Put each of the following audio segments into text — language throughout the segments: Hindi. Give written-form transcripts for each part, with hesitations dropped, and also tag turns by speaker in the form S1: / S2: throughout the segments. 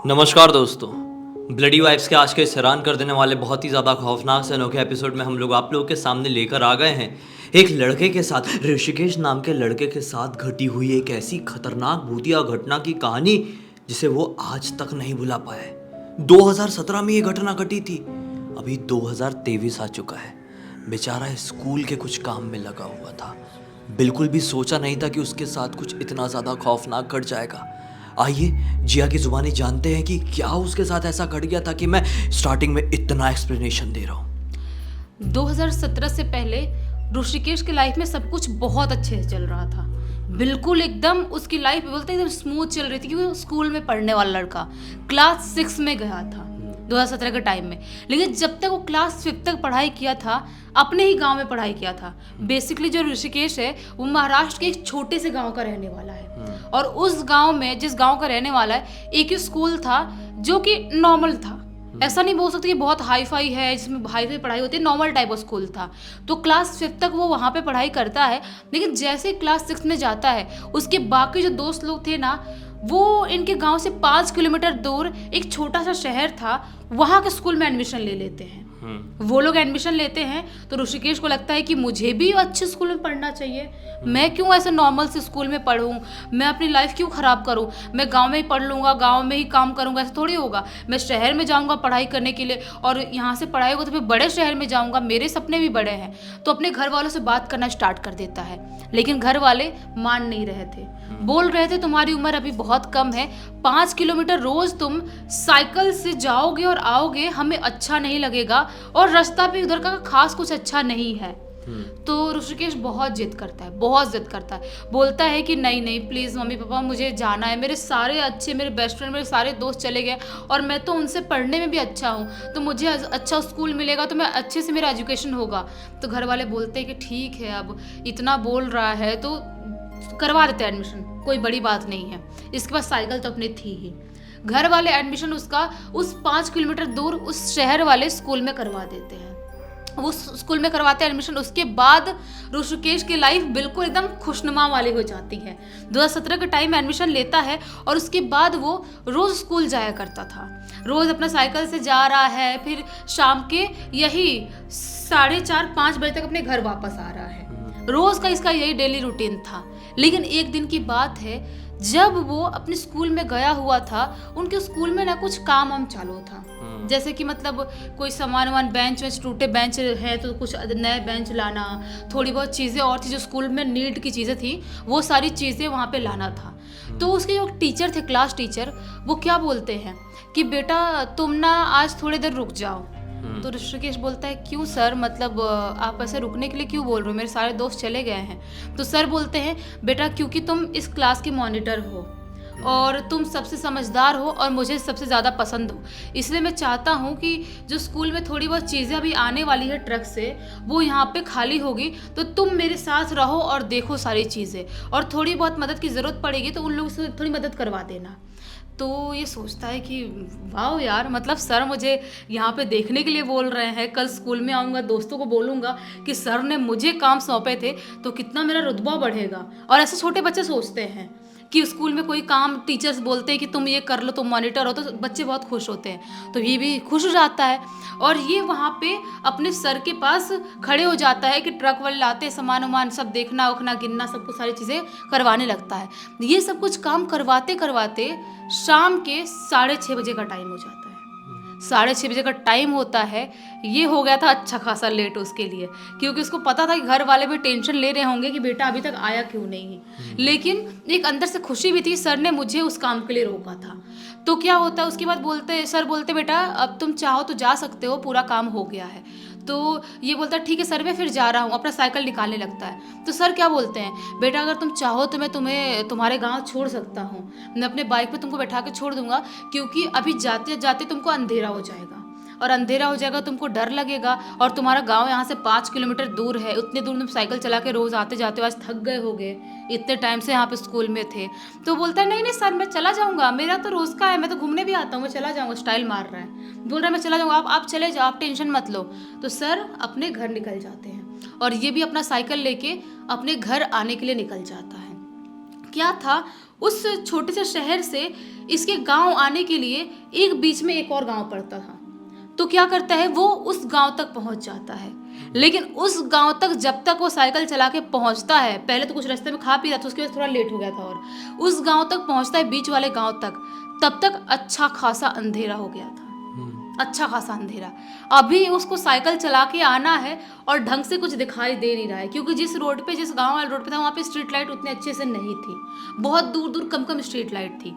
S1: नमस्कार दोस्तों। ब्लडी वाइब्स के आज के इस हैरान कर देने वाले बहुत ही ज़्यादा खौफनाक से अनोखे एपिसोड में हम लोग आप लोगों के सामने लेकर आ गए हैं एक लड़के के साथ, ऋषिकेश नाम के लड़के के साथ घटी हुई एक ऐसी खतरनाक भूतिया घटना की कहानी जिसे वो आज तक नहीं भुला पाया है। 2017 में ये घटना घटी थी, अभी 2023 आ चुका है। बेचारा स्कूल के कुछ काम में लगा हुआ था, बिल्कुल भी सोचा नहीं था कि उसके साथ कुछ इतना ज़्यादा खौफनाक घट जाएगा। आइए जिया की जुबानी जानते हैं कि क्या उसके साथ ऐसा घट गया था कि मैं स्टार्टिंग में इतना एक्सप्लेनेशन दे रहा हूँ।
S2: 2017 से पहले ऋषिकेश की लाइफ में सब कुछ बहुत अच्छे से चल रहा था। बिल्कुल एकदम उसकी लाइफ बोलते एकदम स्मूथ चल रही थी क्योंकि वो स्कूल में पढ़ने वाला लड़का क्लास 6 में गया था 2017 के टाइम में। लेकिन जब तक वो क्लास 5 तक पढ़ाई किया था, अपने ही गांव में पढ़ाई किया था। बेसिकली जो ऋषिकेश है वो महाराष्ट्र के एक छोटे से गांव का रहने वाला है। और उस गांव में जिस गांव का रहने वाला है, एक ही स्कूल था जो कि नॉर्मल था। ऐसा नहीं बोल सकते कि बहुत हाई फाई है जिसमें हाई फाई पढ़ाई होती है, नॉर्मल टाइप ऑफ स्कूल था। तो क्लास 5 तक वो वहाँ पे पढ़ाई करता है। लेकिन जैसे क्लास 6 में जाता है, उसके बाकी जो दोस्त लोग थे ना, वो इनके गांव से 5 किलोमीटर दूर एक छोटा सा शहर था, वहाँ के स्कूल में एडमिशन ले लेते हैं। वो लोग एडमिशन लेते हैं तो ऋषिकेश को लगता है कि मुझे भी अच्छे स्कूल में पढ़ना चाहिए। मैं क्यों ऐसे नॉर्मल से स्कूल में पढ़ूं, मैं अपनी लाइफ क्यों ख़राब करूं। मैं गांव में ही पढ़ लूँगा, गांव में ही काम करूँगा, ऐसा थोड़ी होगा। मैं शहर में जाऊँगा पढ़ाई करने के लिए, और यहाँ से पढ़ाई होगा तो फिर बड़े शहर में जाऊँगा, मेरे सपने भी बड़े हैं। तो अपने घर वालों से बात करना स्टार्ट कर देता है। लेकिन घर वाले मान नहीं रहे थे, बोल रहे थे तुम्हारी उम्र अभी बहुत कम है, 5 किलोमीटर रोज तुम साइकिल से जाओगे और आओगे, हमें अच्छा नहीं लगेगा, और रास्ता भी उधर का खास कुछ अच्छा नहीं है। तो ऋषिकेश बहुत जिद करता है, बहुत जिद करता है। बोलता है कि नहीं नहीं प्लीज़ मम्मी पापा मुझे जाना है, मेरे सारे अच्छे, मेरे बेस्ट फ्रेंड, मेरे सारे दोस्त चले गए और मैं तो उनसे पढ़ने में भी अच्छा हूँ, तो मुझे अच्छा स्कूल मिलेगा तो मैं अच्छे से मेरा एजुकेशन होगा। तो घर वाले बोलते हैं कि ठीक है, अब इतना बोल रहा है तो करवा देते हैं एडमिशन, कोई बड़ी बात नहीं है। इसके पास साइकिल तो अपनी थी ही। घर वाले एडमिशन उसका उस 5 किलोमीटर दूर उस शहर वाले स्कूल में करवा देते हैं। वो स्कूल में करवाते हैं एडमिशन। उसके बाद ऋषिकेश की लाइफ बिल्कुल एकदम खुशनुमा वाली हो जाती है। 2017 के टाइम में एडमिशन लेता है और उसके बाद वो रोज़ स्कूल जाया करता था। रोज़ अपना साइकिल से जा रहा है, फिर शाम के यही 4:30-5 बजे तक अपने घर वापस आ रहा है। रोज़ का इसका यही डेली रूटीन था। लेकिन एक दिन की बात है, जब वो अपने स्कूल में गया हुआ था, उनके स्कूल में ना कुछ काम वाम चालू था। जैसे कि मतलब कोई सामान वामान, बेंच वेंच, टूटे बेंच है तो कुछ नए बेंच लाना, थोड़ी बहुत चीज़ें और थी जो स्कूल में नीड की चीज़ें थी, वो सारी चीज़ें वहाँ पे लाना था। तो उसके जो टीचर थे, क्लास टीचर, वो क्या बोलते हैं कि बेटा तुम ना आज थोड़ी देर रुक जाओ। तो ऋषिकेश बोलता है क्यों सर, मतलब आप ऐसे रुकने के लिए क्यों बोल रहे हो, मेरे सारे दोस्त चले गए हैं। तो सर बोलते हैं बेटा क्योंकि तुम इस क्लास के मॉनिटर हो और तुम सबसे समझदार हो और मुझे सबसे ज़्यादा पसंद हो, इसलिए मैं चाहता हूँ कि जो स्कूल में थोड़ी बहुत चीज़ें अभी आने वाली है ट्रक से, वो यहाँ पे खाली होगी, तो तुम मेरे साथ रहो और देखो सारी चीज़ें, और थोड़ी बहुत मदद की ज़रूरत पड़ेगी तो उन लोगों से थोड़ी मदद करवा देना। तो ये सोचता है कि वाह यार, मतलब सर मुझे यहाँ पे देखने के लिए बोल रहे हैं, कल स्कूल में आऊँगा, दोस्तों को बोलूँगा कि सर ने मुझे काम सौंपे थे, तो कितना मेरा रुतबा बढ़ेगा। और ऐसे छोटे बच्चे सोचते हैं कि स्कूल में कोई काम टीचर्स बोलते हैं कि तुम ये कर लो, तुम मॉनिटर हो, तो बच्चे बहुत खुश होते हैं। तो ये भी खुश हो जाता है और ये वहाँ पे अपने सर के पास खड़े हो जाता है कि ट्रक वाले लाते हैं सामान वामान, सब देखना उखना, गिनना, सब कुछ सारी चीज़ें करवाने लगता है। ये सब कुछ काम करवाते करवाते शाम के 6:30 बजे का टाइम हो जाता है। 6:30 बजे का टाइम होता है। ये हो गया था अच्छा खासा लेट उसके लिए, क्योंकि उसको पता था कि घर वाले भी टेंशन ले रहे होंगे कि बेटा अभी तक आया क्यों नहीं है। लेकिन एक अंदर से खुशी भी थी, सर ने मुझे उस काम के लिए रोका था। तो क्या होता है उसके बाद सर बोलते बेटा अब तुम चाहो तो जा सकते हो, पूरा काम हो गया है। तो ये बोलता है ठीक है सर, मैं फिर जा रहा हूँ, अपना साइकिल निकालने लगता है। तो सर क्या बोलते हैं बेटा अगर तुम चाहो तो मैं तुम्हें तुम्हारे गांव छोड़ सकता हूँ, मैं अपने बाइक पे तुमको बैठा के छोड़ दूंगा, क्योंकि अभी जाते जाते तुमको अंधेरा हो जाएगा, और अंधेरा हो जाएगा, तुमको डर लगेगा, और तुम्हारा गांव यहाँ से 5 किलोमीटर दूर है, उतने दूर तुम साइकिल चला के रोज़ आते जाते हो, आज थक गए होगे, इतने टाइम से यहाँ पे स्कूल में थे। तो बोलता है नहीं नहीं सर मैं चला जाऊँगा, मेरा तो रोज़ का है, मैं तो घूमने भी आता हूँ, मैं चला जाऊँगा। स्टाइल मार रहा है, बोल रहा है मैं चला जाऊँगा, आप चले जाओ, आप टेंशन मत लो। तो सर अपने घर निकल जाते हैं और ये भी अपना साइकिल लेके अपने घर आने के लिए निकल जाता है। क्या था, उस छोटे से शहर से इसके गांव आने के लिए एक बीच में एक और गांव पड़ता था। तो क्या करता है, वो उस गांव तक पहुंच जाता है। लेकिन उस गांव तक जब तक वो साइकिल चला के पहुंचता है, पहले तो कुछ रास्ते में खा पी रहा था, उसके बाद थोड़ा लेट हो गया था, और उस गांव तक पहुंचता है, बीच वाले गांव तक, तब तक अच्छा खासा अंधेरा हो गया था। अच्छा खासा अंधेरा। अभी उसको साइकिल चला के आना है और ढंग से कुछ दिखाई दे नहीं रहा है, क्योंकि जिस रोड पे, जिस गांव वाले रोड पे था, वहाँ पे स्ट्रीट लाइट उतने अच्छे से नहीं थी, बहुत दूर दूर कम कम स्ट्रीट लाइट थी।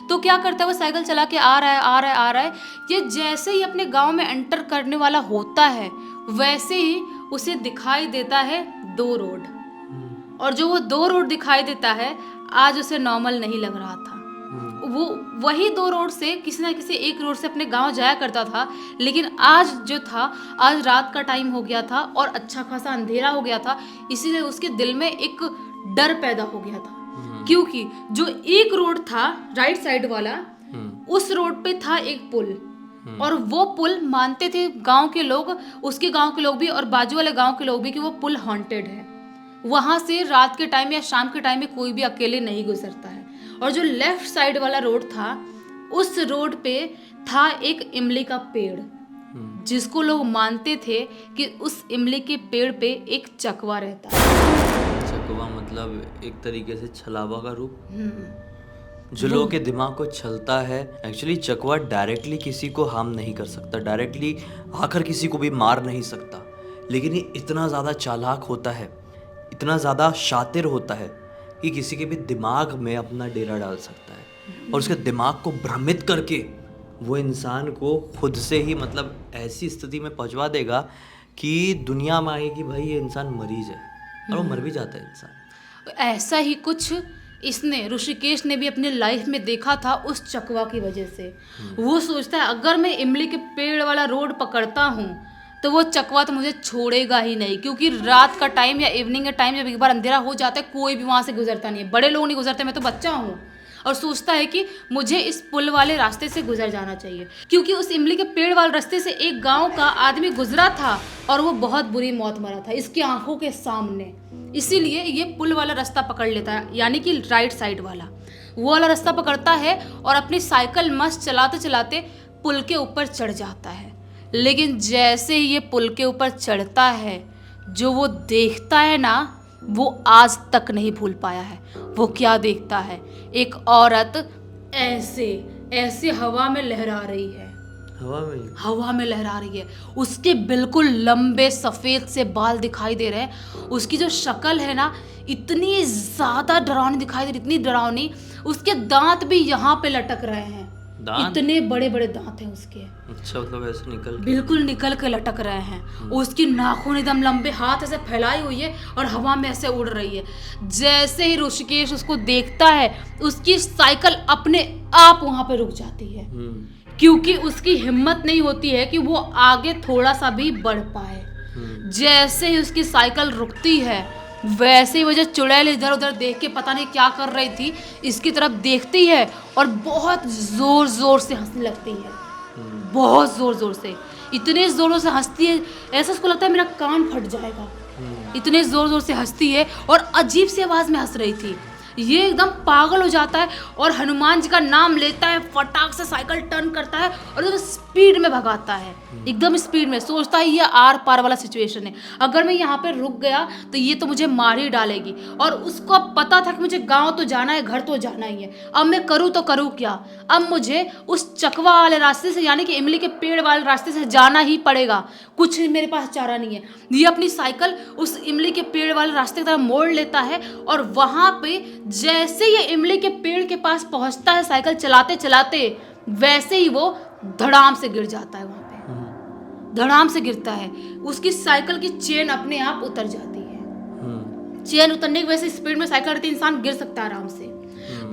S2: तो क्या करता है, वो साइकिल चला के आ रहा है। ये जैसे ही अपने गाँव में एंटर करने वाला होता है, वैसे ही उसे दिखाई देता है 2 रोड। और जो वो 2 रोड दिखाई देता है, आज उसे नॉर्मल नहीं लग रहा था। वो वही 2 रोड से किसी ना किसी एक रोड से अपने गांव जाया करता था, लेकिन आज जो था, आज रात का टाइम हो गया था और अच्छा खासा अंधेरा हो गया था, इसीलिए उसके दिल में एक डर पैदा हो गया था। क्योंकि जो एक रोड था राइट साइड वाला, उस रोड पे था एक पुल, और वो पुल मानते थे गांव के लोग, उसके गांव के लोग भी और बाजू वाले गांव के लोग भी, कि वो पुल हॉन्टेड है। वहां से रात के टाइम या शाम के टाइम में कोई भी अकेले नहीं गुजरता है। और जो लेफ्ट साइड वाला रोड था, उस रोड पे था एक इमली का पेड़, जिसको लोग मानते थे कि उस इमली के पेड़ पे एक चकवा रहता है।
S1: चकवा मतलब एक तरीके से छलावा का रूप, जो लोगों के दिमाग को छलता है। एक्चुअली चकवा डायरेक्टली किसी को हार्म नहीं कर सकता, डायरेक्टली आकर किसी को भी मार नहीं सकता, लेकिन ये इतना ज़्यादा चालाक होता है, इतना ज़्यादा शातिर होता है कि किसी के भी दिमाग में अपना डेरा डाल सकता है, और उसके दिमाग को भ्रमित करके वो इंसान को खुद से ही मतलब ऐसी स्थिति में पहुंचवा देगा कि दुनिया में आए कि भाई ये इंसान मरीज है, और वो मर भी जाता है इंसान।
S2: ऐसा ही कुछ इसने, ऋषिकेश ने भी अपने लाइफ में देखा था उस चकवा की वजह से। वो सोचता है, अगर मैं इमली के पेड़ वाला रोड पकड़ता हूँ तो वो चकवा तो मुझे छोड़ेगा ही नहीं, क्योंकि रात का टाइम या इवनिंग का टाइम जब एक बार अंधेरा हो जाता है, कोई भी वहाँ से गुजरता नहीं है, बड़े लोग नहीं गुजरते, मैं तो बच्चा हूँ। और सोचता है कि मुझे इस पुल वाले रास्ते से गुजर जाना चाहिए, क्योंकि उस इमली के पेड़ वाले रास्ते से एक गांव का आदमी गुजरा था और वो बहुत बुरी मौत मरा था इसकी आंखों के सामने। इसीलिए ये पुल वाला रास्ता पकड़ लेता है, यानी कि राइट साइड वाला, वो वाला रास्ता पकड़ता है और अपनी साइकिल मस्त चलाते चलाते पुल के ऊपर चढ़ जाता है। लेकिन जैसे ही ये पुल के ऊपर चढ़ता है, जो वो देखता है ना, वो आज तक नहीं भूल पाया है। वो क्या देखता है, एक औरत ऐसे ऐसे हवा में लहरा रही है, हवा में लहरा रही है। उसके बिल्कुल लंबे सफ़ेद से बाल दिखाई दे रहे हैं। उसकी जो शक्ल है ना, इतनी ज़्यादा डरावनी दिखाई दे रही, इतनी डरावनी। उसके दांत भी यहाँ पे लटक रहे हैं, इतने बड़े बड़े दांत हैं उसके।
S1: अच्छा, मतलब ऐसे
S2: बिल्कुल निकल के लटक रहे हैं। उसकी नाखून एकदम लंबे, हाथ ऐसे फैलाई हुई है और हवा में ऐसे उड़ रही है। जैसे ही ऋषिकेश उसको देखता है, उसकी साइकिल अपने आप वहां पे रुक जाती है, क्योंकि उसकी हिम्मत नहीं होती है कि वो आगे थोड़ा सा भी बढ़ पाए। जैसे ही उसकी साइकिल रुकती है, वैसे ही वो जो चुड़ैल इधर उधर देख के पता नहीं क्या कर रही थी, इसकी तरफ देखती है और बहुत जोर जोर से हंसने लगती है, बहुत जोर जोर से, इतने जोरों से हंसती है, ऐसा उसको लगता है मेरा कान फट जाएगा। इतने जोर जोर से हंसती है और अजीब सी आवाज में हंस रही थी। ये एकदम पागल हो जाता है और हनुमान जी का नाम लेता है, फटाक से साइकिल टर्न करता है और एकदम स्पीड में भगाता है, एकदम स्पीड में। सोचता है ये आर पार वाला सिचुएशन है, अगर मैं यहाँ पे रुक गया तो ये तो मुझे मार ही डालेगी। और उसको अब पता था कि मुझे गांव तो जाना है, घर तो जाना ही है। अब मैं करूँ तो करूँ क्या? अब मुझे उस चकवा वाले रास्ते से, यानी कि इमली के पेड़ वाले रास्ते से जाना ही पड़ेगा, कुछ मेरे पास चारा नहीं है। ये अपनी साइकिल उस इमली के पेड़ वाले रास्ते की तरफ मोड़ लेता है और वहाँ पे जैसे ये इमली के पेड़ के पास पहुंचता है साइकिल चलाते चलाते, वैसे ही वो धड़ाम से गिर जाता है। वहां पे धड़ाम से गिरता है, उसकी साइकिल की चेन अपने आप उतर जाती है। चेन उतरने की वजह से स्पीड में साइकिल रहती है, इंसान गिर सकता है आराम से।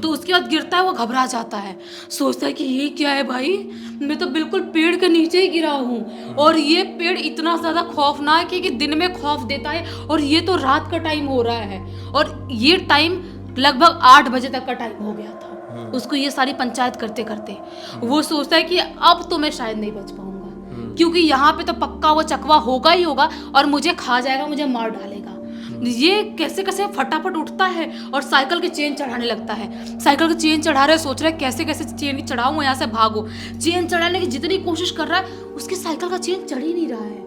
S2: तो उसके बाद गिरता है, वो घबरा जाता है, सोचता है कि ये क्या है भाई, मैं तो बिल्कुल पेड़ के नीचे ही गिरा हूँ और ये पेड़ इतना ज़्यादा खौफनाक है कि दिन में खौफ देता है और ये तो रात का टाइम हो रहा है और ये टाइम लगभग 8 बजे तक का टाइम हो गया था उसको, ये सारी पंचायत करते करते। वो सोचता है कि अब तो मैं शायद नहीं बच पाऊंगा, क्योंकि यहाँ पे तो पक्का वो चकवा होगा ही होगा और मुझे खा जाएगा, मुझे मार डालेगा। ये कैसे कैसे फटाफट उठता है और साइकिल की चेन चढ़ाने लगता है। साइकिल की चेन चढ़ा रहा है, सोच रहा है कैसे कैसे चेन चढ़ाऊं, यहाँ से भागो। चेन चढ़ाने की जितनी कोशिश कर रहा है उसकी साइकिल का चेन चढ़ ही नहीं रहा है।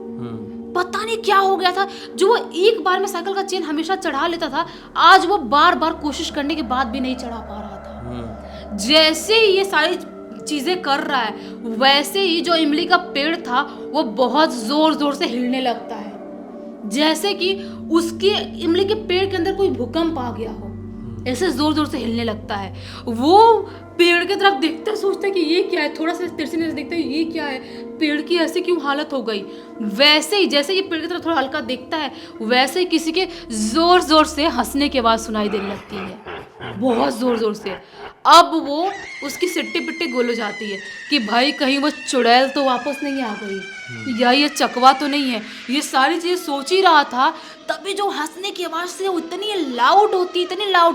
S2: पता नहीं क्या हो गया था, जो वो एक बार में साइकिल का चेन हमेशा चढ़ा लेता था, आज वो बार बार कोशिश करने के बाद भी नहीं चढ़ा पा रहा था। जैसे ही ये सारी चीजें कर रहा है वैसे ही जो इमली का पेड़ था वो बहुत जोर जोर से हिलने लगता है, जैसे कि उसके इमली के पेड़ के अंदर कोई भूकंप आ गया हो, ऐसे जोर जोर से हिलने लगता है। वो पेड़ की तरफ देखता है, सोचता है कि ये क्या है, थोड़ा सा तिरछी नजर देखता है ये क्या है, पेड़ की ऐसे क्यों हालत हो गई। वैसे ही जैसे ये पेड़ की तरफ थोड़ा हल्का देखता है वैसे ही किसी के जोर जोर से हंसने की आवाज सुनाई देने लगती है, बहुत जोर जोर से। अब वो उसकी सिट्टी पिट्टी गोल हो जाती है कि भाई कहीं वो चुड़ैल तो वापस नहीं आ गई या ये चकवा तो नहीं है। ये सारी चीजें सोच ही रहा था, तभी जो हंसने की आवाज से वो इतनी लाउड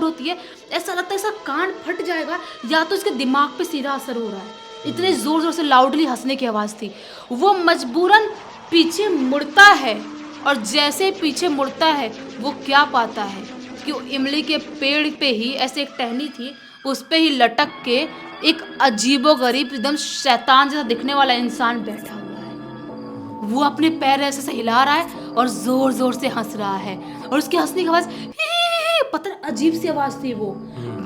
S2: होती है, ऐसा लगता है ऐसा कान फट जाएगा या तो इसके दिमाग पे सीधा असर हो रहा है, इतने जोर जोर से लाउडली हंसने की आवाज थी। वो मजबूरन पीछे मुड़ता है और जैसे पीछे मुड़ता है वो क्या पाता है कि इमली के पेड़ पे ही ऐसे एक टहनी थी, उस पे ही लटक के एक अजीबोगरीब एकदम शैतान जैसा दिखने वाला इंसान बैठा हुआ है। वो अपने पैर ऐसे हिला रहा है और जोर जोर से हंस रहा है और उसकी हंसने की आवाज पता अजीब सी आवाज थी, वो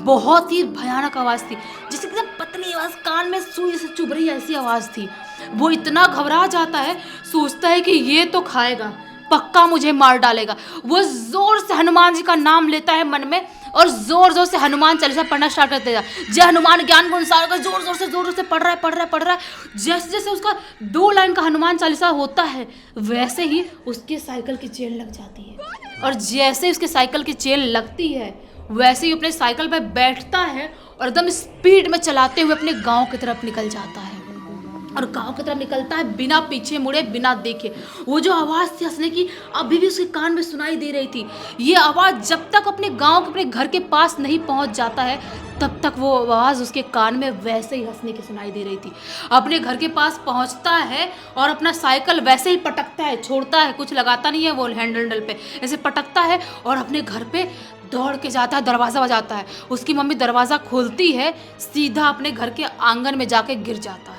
S2: बहुत ही भयानक आवाज थी, जैसे एकदम पतली आवाज, कान में सुई से चुभ रही ऐसी आवाज थी। वो इतना घबरा जाता है, सोचता है कि ये तो खाएगा, पक्का मुझे मार डालेगा। वो जोर से हनुमान जी का नाम लेता है मन में और जोर जोर से हनुमान चालीसा पढ़ना स्टार्ट कर देगा। जय हनुमान ज्ञान गुण सागर, जोर जोर से पढ़ रहा है। जैसे जैसे उसका 2 लाइन का हनुमान चालीसा होता है वैसे ही उसके साइकिल की चेन लग जाती है और जैसे उसके साइकिल की चेन लगती है वैसे ही अपने साइकिल पर बैठता है और एकदम स्पीड में चलाते हुए अपने गांव की तरफ निकल जाता है। और गांव की तरफ निकलता है बिना पीछे मुड़े, बिना देखे। वो जो आवाज़ थी हंसने की अभी भी उसके कान में सुनाई दे रही थी। ये आवाज़ जब तक अपने गांव के अपने घर के पास नहीं पहुंच जाता है तब तक वो आवाज़ उसके कान में वैसे ही हंसने की सुनाई दे रही थी। अपने घर के पास पहुंचता है और अपना साइकिल वैसे ही पटकता है, छोड़ता है, कुछ लगाता नहीं है वो हैंडल पे, ऐसे पटकता है और अपने घर पे दौड़ के जाता है, दरवाज़ा बजाता है। उसकी मम्मी दरवाज़ा खोलती है, सीधा अपने घर के आंगन में जाके गिर जाता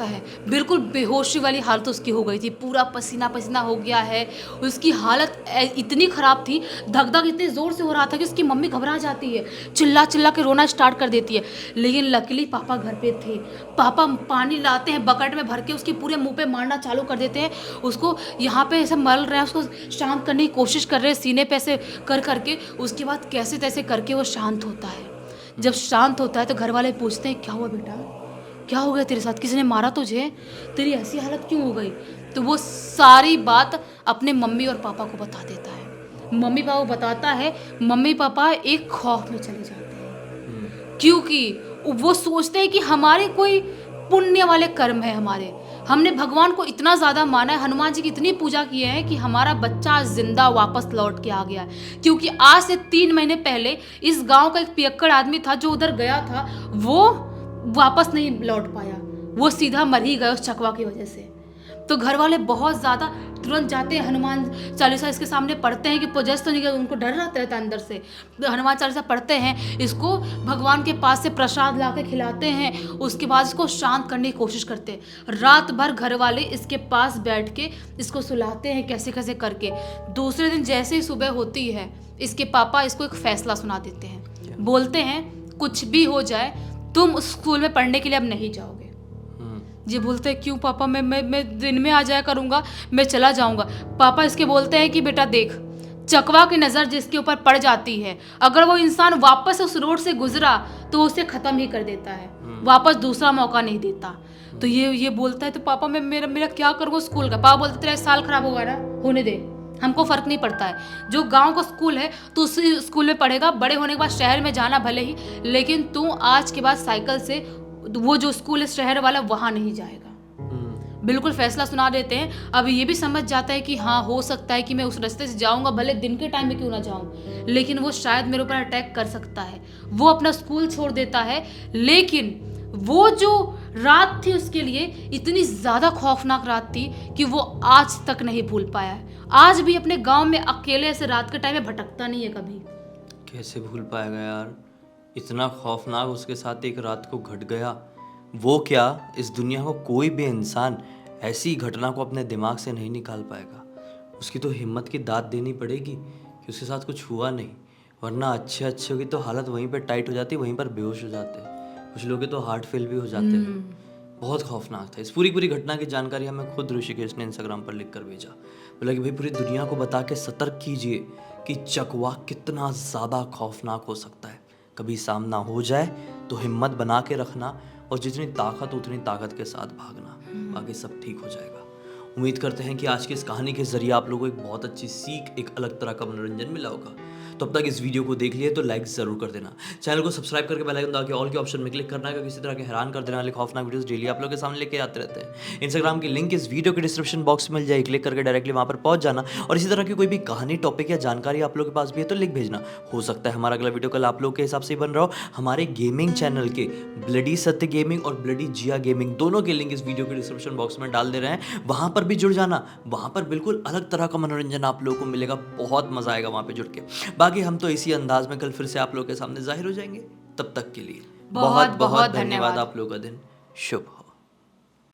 S2: है। बिल्कुल बेहोशी वाली हालत उसकी हो गई थी, पूरा पसीना पसीना हो गया है। उसकी हालत इतनी ख़राब थी, धक धक इतने ज़ोर से हो रहा था कि उसकी मम्मी घबरा जाती है, चिल्ला चिल्ला के रोना स्टार्ट कर देती है। लेकिन लकीली पापा घर पे थे। पापा पानी लाते हैं बकेट में भर के, उसके पूरे मुँह पे मारना चालू कर देते हैं। उसको यहाँ पे ऐसे मल रहे हैं, उसको शांत करने की कोशिश कर रहे हैं सीने पे ऐसे कर करके। उसके बाद कैसे तैसे करके वो शांत होता है। जब शांत होता है तो घर वाले पूछते हैं क्या हुआ बेटा, क्या हो गया तेरे साथ, किसी ने मारा तुझे, तेरी ऐसी हालत क्यों हो गई। तो वो सारी बात अपने मम्मी और पापा को बता देता है। मम्मी पापा को बताता है, मम्मी पापा एक खौफ में चले जाते हैं क्योंकि वो सोचते हैं कि हमारे कोई पुण्य वाले कर्म है, हमने भगवान को इतना ज़्यादा माना है, हनुमान जी की इतनी पूजा की है कि हमारा बच्चा जिंदा वापस लौट के आ गया। क्योंकि आज से 3 महीने पहले इस गांव का एक पियक्कड़ आदमी था जो उधर गया था, वो वापस नहीं लौट पाया, वो सीधा मर ही गया उस चकवा की वजह से। तो घर वाले बहुत ज़्यादा तुरंत जाते हैं, हनुमान चालीसा इसके सामने पढ़ते हैं कि पोजेस तो नहीं गया, उनको डर रहता है अंदर से। तो हनुमान चालीसा पढ़ते हैं, इसको भगवान के पास से प्रसाद ला के खिलाते हैं, उसके बाद इसको शांत करने की कोशिश करते हैं। रात भर घर वाले इसके पास बैठ के इसको सुलाते हैं कैसे कैसे करके। दूसरे दिन जैसे ही सुबह होती है इसके पापा इसको एक फैसला सुना देते हैं, बोलते हैं कुछ भी हो जाए तुम उस स्कूल में पढ़ने के लिए अब नहीं जाओगे। ये बोलते हैं क्यों पापा, मैं दिन में आ जाया करूँगा, मैं चला जाऊँगा। पापा इसके बोलते हैं कि बेटा देख, चकवा की नज़र जिसके ऊपर पड़ जाती है, अगर वो इंसान वापस उस रोड से गुजरा तो उसे ख़त्म ही कर देता है, वापस दूसरा मौका नहीं देता। तो ये बोलता है तो पापा मैं मेरा क्या करूँगा स्कूल का। पापा बोलते तेरा साल ख़राब होगा ना, होने दे, हमको फ़र्क नहीं पड़ता है। जो गांव का स्कूल है तो उसी स्कूल में पढ़ेगा, बड़े होने के बाद शहर में जाना भले ही, लेकिन तू आज के बाद साइकिल से वो जो स्कूल है शहर वाला वहाँ नहीं जाएगा। बिल्कुल फैसला सुना देते हैं। अब ये भी समझ जाता है कि हाँ हो सकता है कि मैं उस रास्ते से जाऊँगा, भले दिन के टाइम में क्यों ना जाऊँ, लेकिन वो शायद मेरे ऊपर अटैक कर सकता है। वो अपना स्कूल छोड़ देता है, लेकिन वो जो रात थी उसके लिए इतनी ज़्यादा खौफनाक रात थी कि वो आज तक नहीं भूल पाया है। आज भी अपने गांव में अकेले ऐसे रात के टाइम में भटकता नहीं है कभी।
S1: कैसे भूल पाएगा यार, इतना खौफनाक उसके साथ एक रात को घट गया। वो क्या, इस दुनिया को कोई भी इंसान ऐसी घटना को अपने दिमाग से नहीं निकाल पाएगा। उसकी तो हिम्मत की दाद देनी पड़ेगी कि उसके साथ कुछ हुआ नहीं, वरना अच्छे अच्छे की तो हालत वहीं पे टाइट हो जाती, वहीं पर बेहोश हो जाते। कुछ लोग के तो हार्ट फेल भी हो जाते हैं। बहुत खौफनाक था। इस पूरी घटना की जानकारी हमें खुद ऋषिकेश ने इंस्टाग्राम पर लिख कर भेजा। बोला कि भाई पूरी दुनिया को बता के सतर्क कीजिए कि चकवा कितना ज़्यादा खौफनाक हो सकता है। कभी सामना हो जाए तो हिम्मत बना के रखना और जितनी ताकत उतनी ताकत के साथ भागना, बाकी सब ठीक हो जाएगा। उम्मीद करते हैं कि आज की इस कहानी के जरिए आप लोगों को एक बहुत अच्छी सीख, एक अलग तरह का मनोरंजन मिला होगा। तो अब तक इस वीडियो को देख लिए तो लाइक जरूर कर देना, चैनल को सब्सक्राइब करके बेल आइकन दबा के ऑल के ऑप्शन में क्लिक करना है, क्योंकि इसी तरह के हैरान कर देने वाले खौफनाक वीडियोस डेली आप लोगों के सामने लेके आते रहते हैं। इंस्टाग्राम की लिंक इस वीडियो के डिस्क्रिप्शन बॉक्स में मिल जाएगी, क्लिक करके डायरेक्टली वहां पर पहुंच जाना। और इसी तरह की कोई भी कहानी, टॉपिक या जानकारी आप लोगों के पास भी है तो लिख भेजना। हो सकता है हमारा अगला वीडियो कल आप लोग के हिसाब से ही बन रहा हो। हमारे गेमिंग चैनल के ब्लडी सत्य गेमिंग और ब्लडी जिया गेमिंग दोनों के लिंक इस वीडियो के डिस्क्रिप्शन बॉक्स में डाल दे रहे हैं, वहां पर भी जुड़ जाना। वहां पर बिल्कुल अलग तरह का मनोरंजन आप लोगों को मिलेगा, बहुत मजा आएगा वहां पे जुड़ के। बाकी हम तो इसी अंदाज में कल फिर से आप लोगों के सामने जाहिर हो जाएंगे। तब तक के लिए बहुत बहुत धन्यवाद। आप लोगों का दिन शुभ हो।